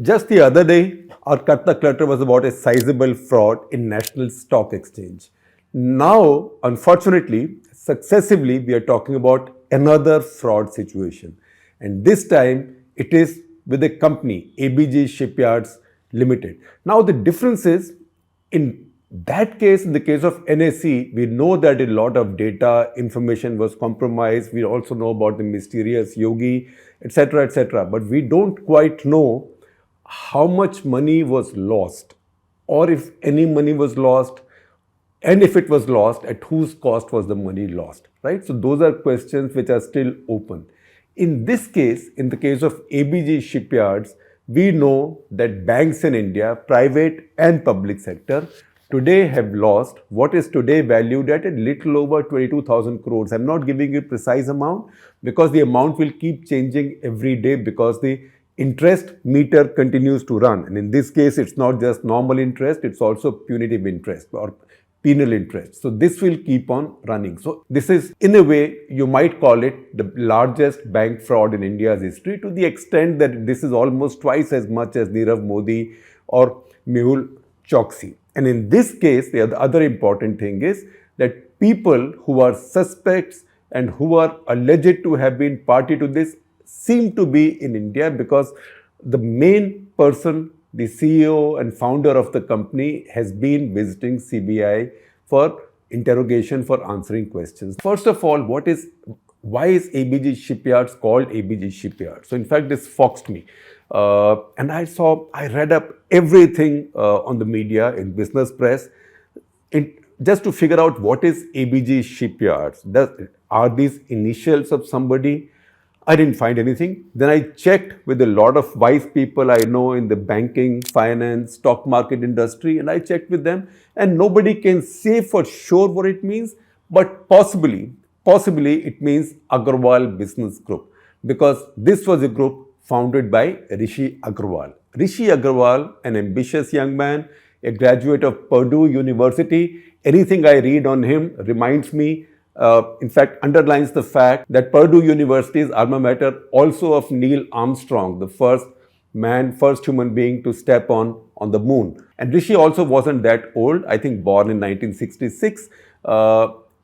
Just the other day, our CutTheClutter was about a sizable fraud in National Stock Exchange. Now, unfortunately, successively, we are talking about another fraud situation. And this time, it is with a company, ABG Shipyards Limited. Now, the difference is, in that case, in the case of NSE, we know that a lot of data, information was compromised. We also know about the mysterious Yogi, etc., etc. But we don't quite know how much money was lost, or if any money was lost, and if it was lost, at whose cost was the money lost, right? So those are questions which are still open. In this case, in the case of ABG Shipyards, we know that banks in India, private and public sector, today have lost what is today valued at a little over 22,000 crores. I'm not giving you a precise amount because the amount will keep changing every day because the interest meter continues to run. And in this case, it's not just normal interest, it's also punitive interest or penal interest. So this will keep on running. So this is, in a way, you might call it the largest bank fraud in India's history, to the extent that this is almost twice as much as Nirav Modi or Mehul Choksi. And in this case, the other important thing is that people who are suspects and who are alleged to have been party to this seem to be in India, because the main person, the CEO and founder of the company, has been visiting CBI for interrogation, for answering questions. First of all, why is ABG Shipyards called ABG Shipyard? So in fact, this foxed me. And I read up everything on the media, in business press, just to figure out what is ABG Shipyards. Are these initials of somebody? I didn't find anything. Then I checked with a lot of wise people I know in the banking, finance, stock market industry, and I checked with them, and nobody can say for sure what it means, but possibly it means Agarwal Business Group, because this was a group founded by Rishi Agarwal. Rishi Agarwal, an ambitious young man, a graduate of Purdue University. Anything I read on him reminds me, in fact, underlines the fact that Purdue University's alma mater also of Neil Armstrong, the first human being to step on the moon. And Rishi also wasn't that old, I think born in 1966.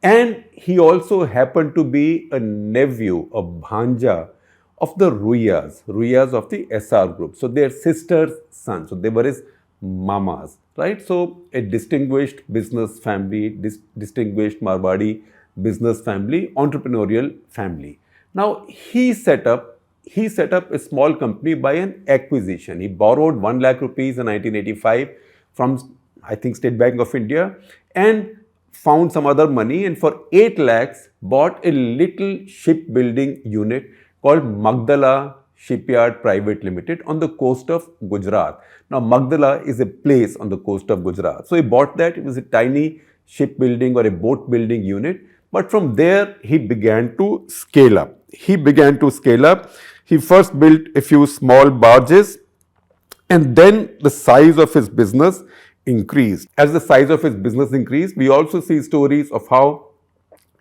And he also happened to be a nephew, a bhanja of the Ruiyas of the SR group. So their sister's son. So they were his mamas, right? So a distinguished business family, distinguished Marwadi business family, entrepreneurial family. Now he set up a small company by an acquisition. He borrowed 1 lakh rupees in 1985 from, I think, State Bank of India, and found some other money, and for 8 lakhs bought a little shipbuilding unit called Magdala Shipyard Private Limited on the coast of Gujarat. Now Magdala is a place on the coast of Gujarat. So he bought that. It was a tiny shipbuilding or a boat building unit. But from there, he began to scale up. He first built a few small barges, and then the size of his business increased. As the size of his business increased, we also see stories of how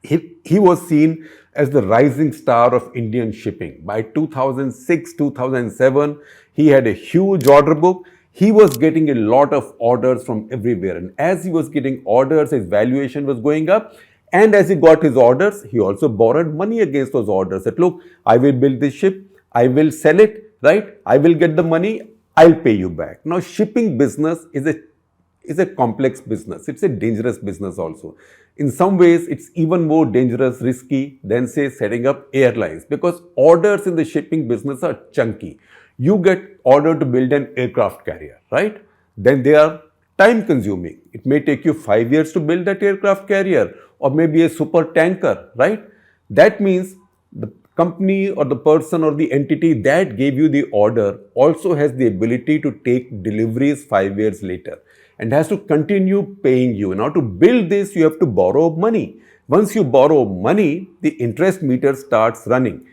he was seen as the rising star of Indian shipping. By 2006, 2007, he had a huge order book. He was getting a lot of orders from everywhere. And as he was getting orders, his valuation was going up. And as he got his orders, he also borrowed money against those orders. That, look, I will build this ship, I will sell it, right? I will get the money, I'll pay you back. Now, shipping business is a complex business. It's a dangerous business also. In some ways, it's even more dangerous, risky than, say, setting up airlines, because orders in the shipping business are chunky. You get ordered to build an aircraft carrier, right? Then they are time consuming. It may take you 5 years to build that aircraft carrier, or maybe a super tanker, right? That means the company or the person or the entity that gave you the order also has the ability to take deliveries 5 years later and has to continue paying you. Now, to build this, you have to borrow money. Once you borrow money, the interest meter starts running.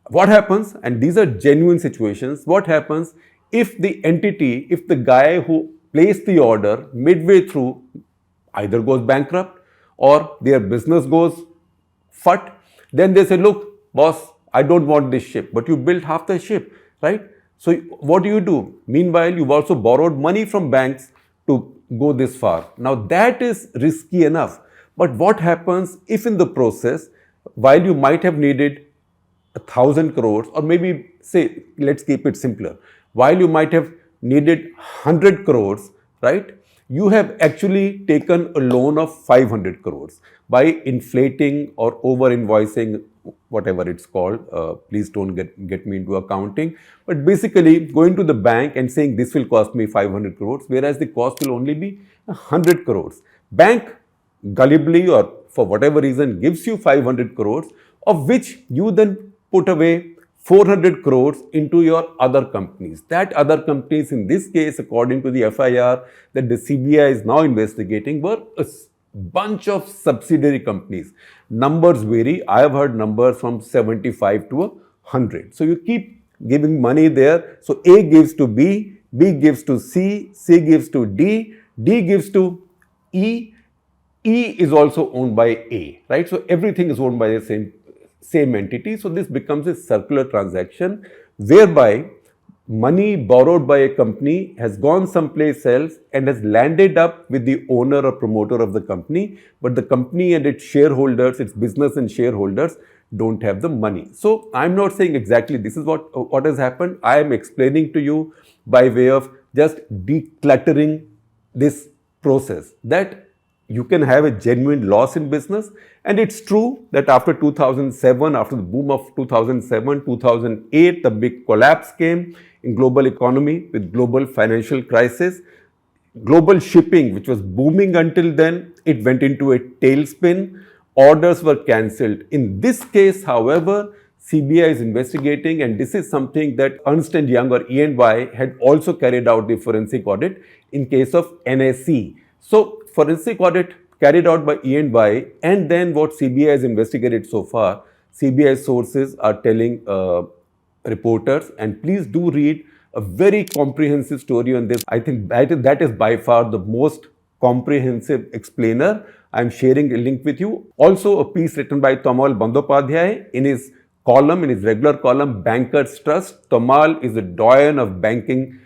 What happens, and these are genuine situations, what happens if the guy who placed the order midway through either goes bankrupt or their business goes fut, then they say, look, boss, I don't want this ship, but you built half the ship, right? So what do? Meanwhile, you've also borrowed money from banks to go this far. Now that is risky enough. But what happens if in the process, while you might have needed 1,000 crores, or maybe say, let's keep it simpler, while you might have needed 100 crores, right? You have actually taken a loan of 500 crores by inflating or over invoicing, whatever it's called. Please don't get me into accounting. But basically, going to the bank and saying this will cost me 500 crores, whereas the cost will only be 100 crores. Bank gullibly or for whatever reason gives you 500 crores, of which you then put away 400 crores into your other companies. That other companies, in this case, according to the FIR that the CBI is now investigating, were a bunch of subsidiary companies. Numbers vary. I have heard numbers from 75 to 100. So you keep giving money there. So A gives to B, B gives to C, C gives to D, D gives to E. E is also owned by A, right? So everything is owned by the same entity. So this becomes a circular transaction whereby money borrowed by a company has gone someplace else and has landed up with the owner or promoter of the company, but the company and its shareholders, its business and shareholders don't have the money. So I'm not saying exactly this is what has happened. I am explaining to you by way of just decluttering this process, that you can have a genuine loss in business. And it's true that after 2007, after the boom of 2007, 2008, the big collapse came in global economy with global financial crisis. Global shipping, which was booming until then, it went into a tailspin. Orders were cancelled. In this case, however, CBI is investigating, and this is something that Ernst & Young or E&Y had also carried out the forensic audit in case of NSE. So forensic audit carried out by E&Y, and then what CBI has investigated so far, CBI sources are telling reporters, and please do read a very comprehensive story on this. I think that is by far the most comprehensive explainer. I'm sharing a link with you. Also a piece written by Tamal Bandyopadhyay in his column, in his regular column, Bankers Trust. Tamal is a doyen of banking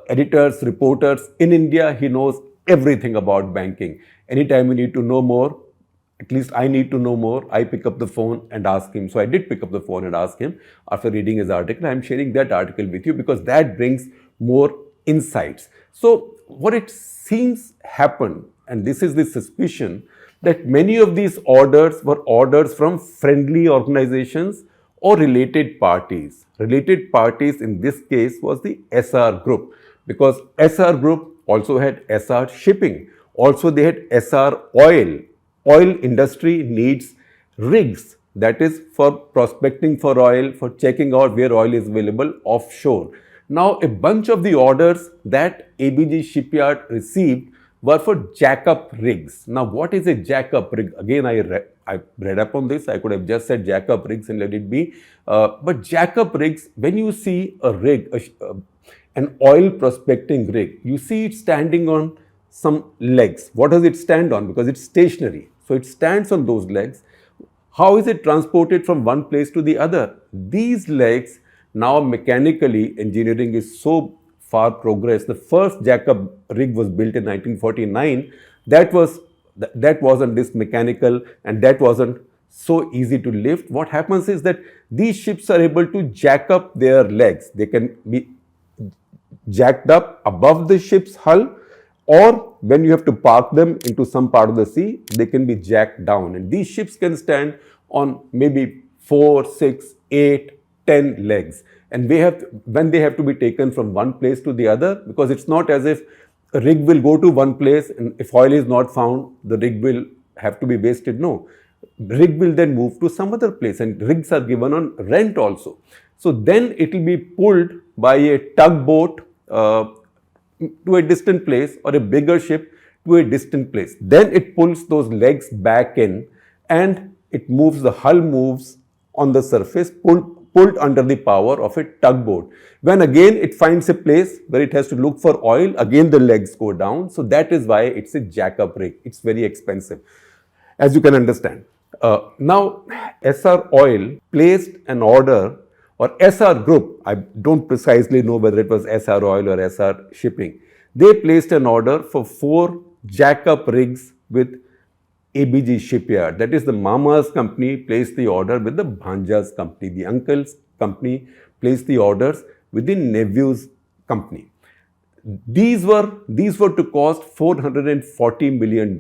editors, reporters in India. He knows everything about banking. Anytime you need to know more, at least I need to know more, I pick up the phone and ask him. So I did pick up the phone and ask him after reading his article. I'm sharing that article with you because that brings more insights. So what it seems happened, and this is the suspicion, that many of these orders were orders from friendly organizations or related parties. Related parties in this case was the SR Group, because SR Group also had SR Shipping. Also they had SR Oil. Oil industry needs rigs, that is for prospecting for oil, for checking out where oil is available offshore. Now a bunch of the orders that ABG Shipyard received were for jack-up rigs. Now what is a jack-up rig? Again, I read up on this. I could have just said jack-up rigs and let it be. But jack-up rigs, when you see a rig, an oil prospecting rig, you see it standing on some legs. What does it stand on? Because it's stationary. So it stands on those legs. How is it transported from one place to the other? These legs, now mechanically, engineering is so far progressed. The first jack-up rig was built in 1949. That wasn't this mechanical, and that wasn't so easy to lift. What happens is that these ships are able to jack up their legs. They can be jacked up above the ship's hull, or when you have to park them into some part of the sea, they can be jacked down. And these ships can stand on maybe 4, 6, 8, 10 legs. And when they have to be taken from one place to the other, because it's not as if a rig will go to one place and if oil is not found, the rig will have to be wasted. No. Rig will then move to some other place, and rigs are given on rent also. So then it will be pulled by a tugboat to a distant place, or a bigger ship to a distant place. Then it pulls those legs back in, and it moves, the hull moves on the surface, pulled under the power of a tugboat. When again it finds a place where it has to look for oil, again the legs go down. So that is why it's a jack-up rig. It's very expensive, as you can understand. Now, SR Oil placed an order or SR Group, I don't precisely know whether it was SR Oil or SR Shipping, they placed an order for 4 jack-up rigs with ABG Shipyard. That is the mama's company placed the order with the bhanja's company. The uncle's company placed the orders with the nephew's company. These were to cost $440 million.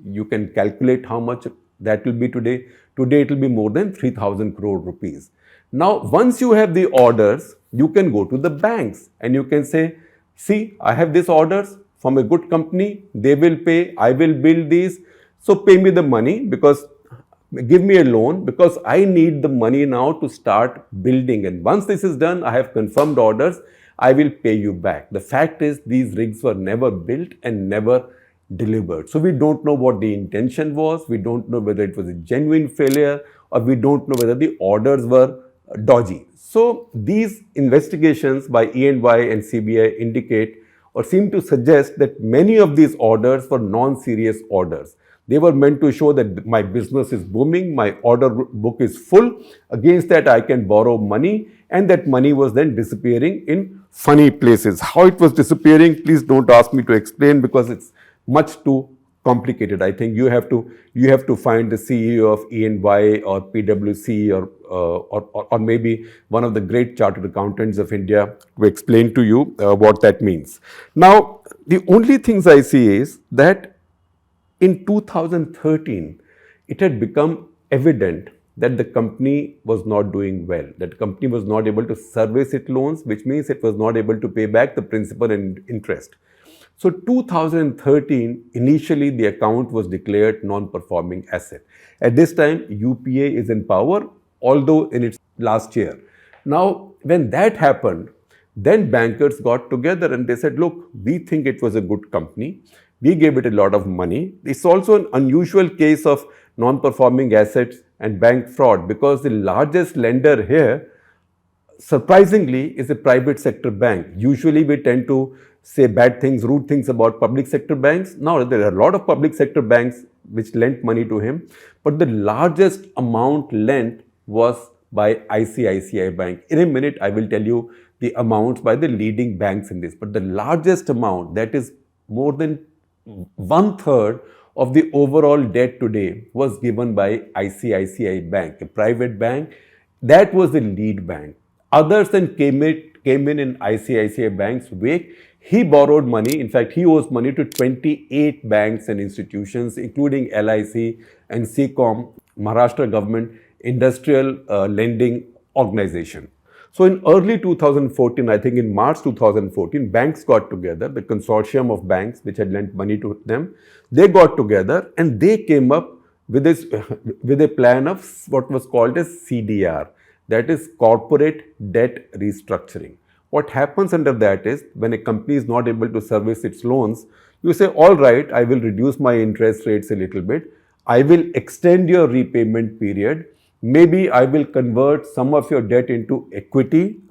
You can calculate how much that will be today. Today it will be more than 3,000 crore rupees. Now, once you have the orders, you can go to the banks and you can say, see, I have these orders from a good company. They will pay. I will build these. So pay me the money, because give me a loan, because I need the money now to start building. And once this is done, I have confirmed orders, I will pay you back. The fact is, these rigs were never built and never delivered. So we don't know what the intention was. We don't know whether it was a genuine failure, or we don't know whether the orders were dodgy. So these investigations by E&Y and CBI indicate or seem to suggest that many of these orders were non-serious orders. They were meant to show that my business is booming, my order book is full, against that I can borrow money, and that money was then disappearing in funny places. How it was disappearing, please don't ask me to explain, because it's much too complicated. I think you have to find the CEO of E&Y or PwC or maybe one of the great chartered accountants of India to explain to you what that means. Now, the only things I see is that in 2013, it had become evident that the company was not doing well, that the company was not able to service its loans, which means it was not able to pay back the principal and interest. So 2013, initially the account was declared non-performing asset. At this time, UPA is in power, although in its last year. Now, when that happened, then bankers got together and they said, look, we think it was a good company. We gave it a lot of money. It's also an unusual case of non-performing assets and bank fraud, because the largest lender here, surprisingly, is a private sector bank. Usually we tend to say bad things, rude things about public sector banks. Now, there are a lot of public sector banks which lent money to him, but the largest amount lent was by ICICI Bank. In a minute, I will tell you the amounts by the leading banks in this, but the largest amount, that is more than 1/3 of the overall debt today, was given by ICICI Bank, a private bank. That was the lead bank. Others then came in ICICI Bank's wake. He borrowed money. In fact, he owes money to 28 banks and institutions, including LIC and CCOM, Maharashtra Government Industrial Lending Organization. So in early 2014, I think in March 2014, banks got together, the consortium of banks which had lent money to them, they got together and they came up with a plan of what was called as CDR, that is Corporate Debt Restructuring. What happens under that is, when a company is not able to service its loans, you say, all right, I will reduce my interest rates a little bit. I will extend your repayment period. Maybe I will convert some of your debt into equity,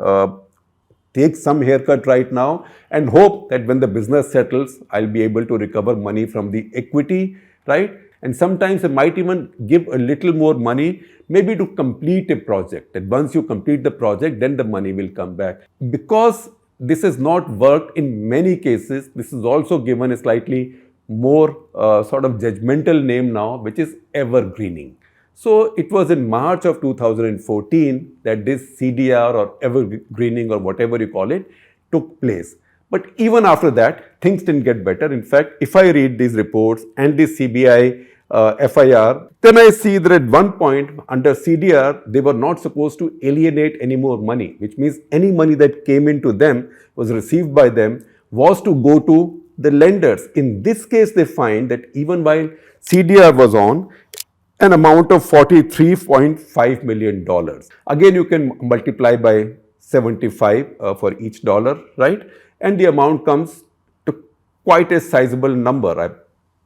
take some haircut right now, and hope that when the business settles, I'll be able to recover money from the equity, right? And sometimes I might even give a little more money, maybe to complete a project. And once you complete the project, then the money will come back. Because this has not worked in many cases, this is also given a slightly more sort of judgmental name now, which is evergreening. So it was in March of 2014 that this CDR or evergreening or whatever you call it took place. But even after that, things didn't get better. In fact, if I read these reports and the CBI FIR, then I see that at one point under CDR, they were not supposed to alienate any more money, which means any money that came into them, was received by them, was to go to the lenders. In this case, they find that even while CDR was on, an amount of $43.5 million. Again, you can multiply by 75 for each dollar, right? And the amount comes to quite a sizable number,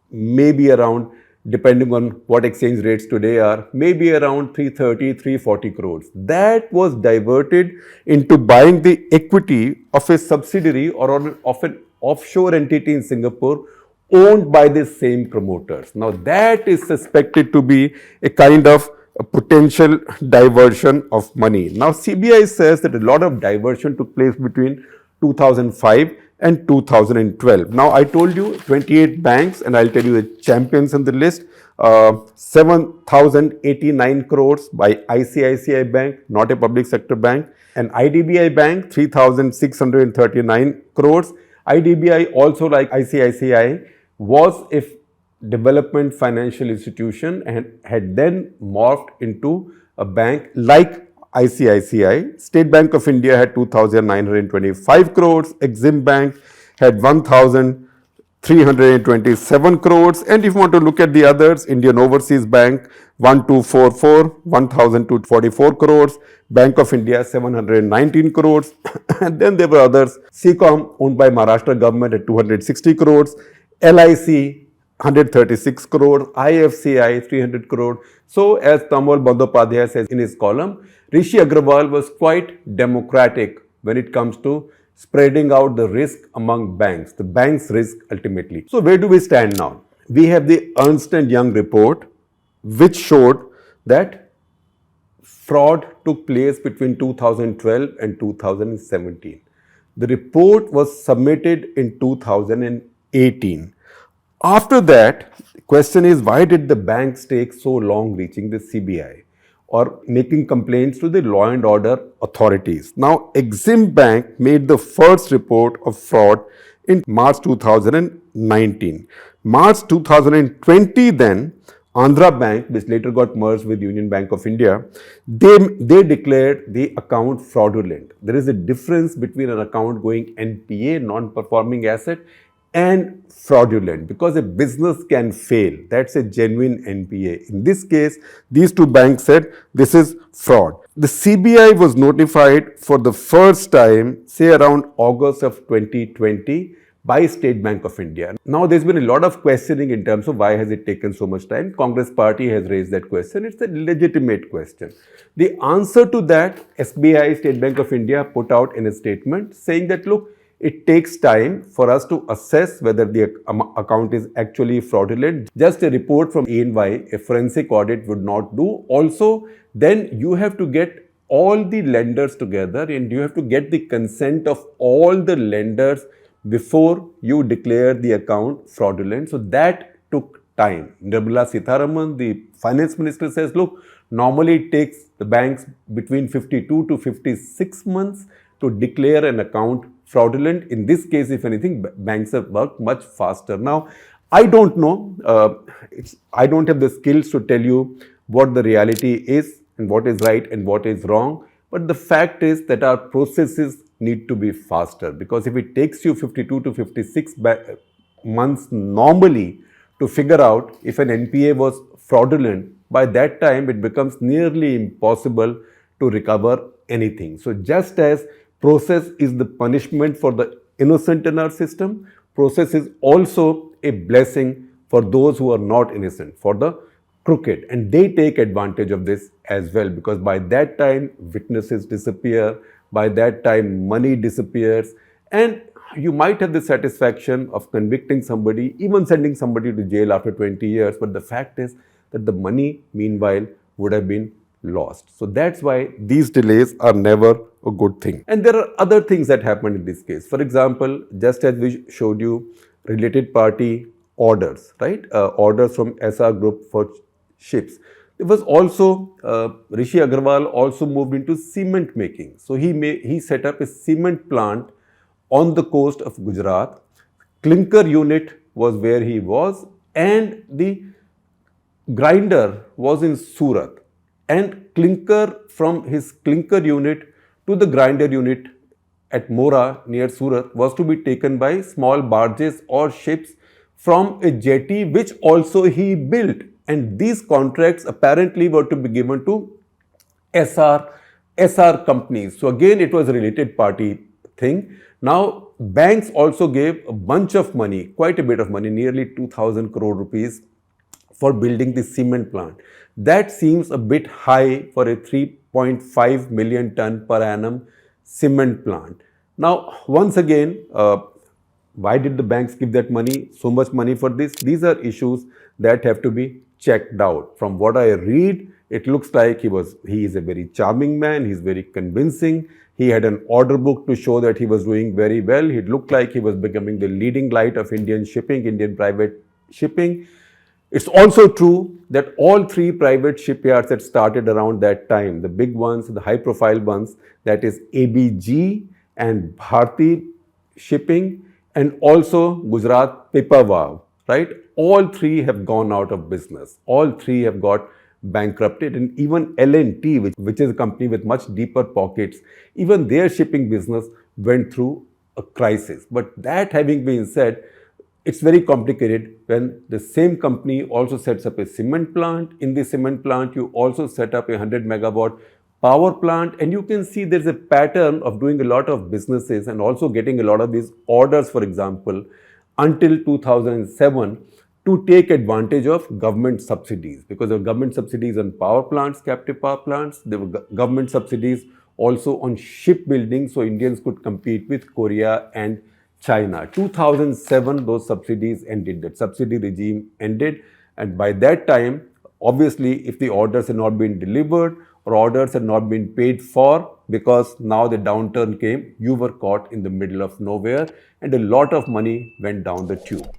maybe around, depending on what exchange rates today are, maybe around 330, 340 crores. That was diverted into buying the equity of a subsidiary or of an offshore entity in Singapore owned by the same promoters. Now that is suspected to be a kind of a potential diversion of money. Now, CBI says that a lot of diversion took place between 2005 and 2012. Now, I told you 28 banks, and I'll tell you the champions in the list. 7,089 crores by ICICI Bank, not a public sector bank, and IDBI Bank, 3,639 crores. IDBI, also like ICICI, was a development financial institution and had then morphed into a bank like ICICI. State Bank of India had 2,925 crores. Exim Bank had 1,327 crores. And if you want to look at the others, Indian Overseas Bank 1244, 1,244 crores. Bank of India 719 crores. And then there were others. CCOM, owned by Maharashtra government, at 260 crores. LIC 136 crore, IFCI 300 crore. So, as Tamal Bandyopadhyay says in his column, Rishi Agrawal was quite democratic when it comes to spreading out the risk among banks, the bank's risk ultimately. So, where do we stand now? We have the Ernst & Young report, which showed that fraud took place between 2012 and 2017. The report was submitted in 2018. After that, the question is, why did the banks take so long reaching the CBI or making complaints to the law and order authorities? Now, Exim Bank made the first report of fraud in March 2019. March 2020 then, Andhra Bank, which later got merged with Union Bank of India, they declared the account fraudulent. There is a difference between an account going NPA, non-performing asset, and fraudulent, because a business can fail. That's a genuine NPA. In this case, these two banks said this is fraud. The CBI was notified for the first time, say around August of 2020, by State Bank of India. Now, there's been a lot of questioning in terms of why has it taken so much time. Congress party has raised that question. It's a legitimate question. The answer to that, SBI, State Bank of India, put out in a statement saying that, look, it takes time for us to assess whether the account is actually fraudulent. Just a report from EY, a forensic audit, would not do. Also, then you have to get all the lenders together and you have to get the consent of all the lenders before you declare the account fraudulent. So that took time. Nirmala Sitharaman, the finance minister, says, look, normally it takes the banks between 52 to 56 months to declare an account fraudulent. In this case, if anything, banks have worked much faster. Now, I don't know, I don't have the skills to tell you what the reality is and what is right and what is wrong. But the fact is that our processes need to be faster, because if it takes you 52 to 56 months normally to figure out if an NPA was fraudulent, by that time it becomes nearly impossible to recover anything. So just as process is the punishment for the innocent in our system, process is also a blessing for those who are not innocent, for the crooked. And they take advantage of this as well, because by that time witnesses disappear, by that time money disappears, and you might have the satisfaction of convicting somebody, even sending somebody to jail after 20 years, but the fact is that the money meanwhile would have been lost. So that's why these delays are never a good thing. And there are other things that happened in this case. For example, just as we showed you related party orders, right? Orders from SR Group for ships. There was also, Rishi Agrawal also moved into cement making. So he set up a cement plant on the coast of Gujarat. Clinker unit was where he was, and the grinder was in Surat. And clinker from his clinker unit to the grinder unit at Mora near Surat was to be taken by small barges or ships from a jetty which also he built. And these contracts apparently were to be given to SR companies. So again, it was a related party thing. Now, banks also gave a bunch of money, quite a bit of money, nearly 2,000 crore rupees for building the cement plant. That seems a bit high for a 3.5 million ton per annum cement plant. Now, once again, why did the banks give that money, so much money for this? These are issues that have to be checked out. From what I read, It looks like he is a very charming man, he's very convincing. He had an order book to show that he was doing very well. He looked like he was becoming the leading light of Indian shipping, Indian private shipping. It's also true that all three private shipyards that started around that time, the big ones, the high profile ones, that is ABG and Bharti Shipping, and also Gujarat Pipavav, right? All three have gone out of business. All three have got bankrupted, and even L&T, which is a company with much deeper pockets, even their shipping business went through a crisis. But that having been said, it's very complicated when the same company also sets up a cement plant. In the cement plant, you also set up a 100 megawatt power plant, and you can see there's a pattern of doing a lot of businesses and also getting a lot of these orders, for example, until 2007 to take advantage of government subsidies, because there were government subsidies on power plants, captive power plants. There were government subsidies also on shipbuilding, so Indians could compete with Korea and China. 2007, those subsidies ended. That subsidy regime ended. And by that time, obviously, if the orders had not been delivered or orders had not been paid for, because now the downturn came, you were caught in the middle of nowhere and a lot of money went down the tube.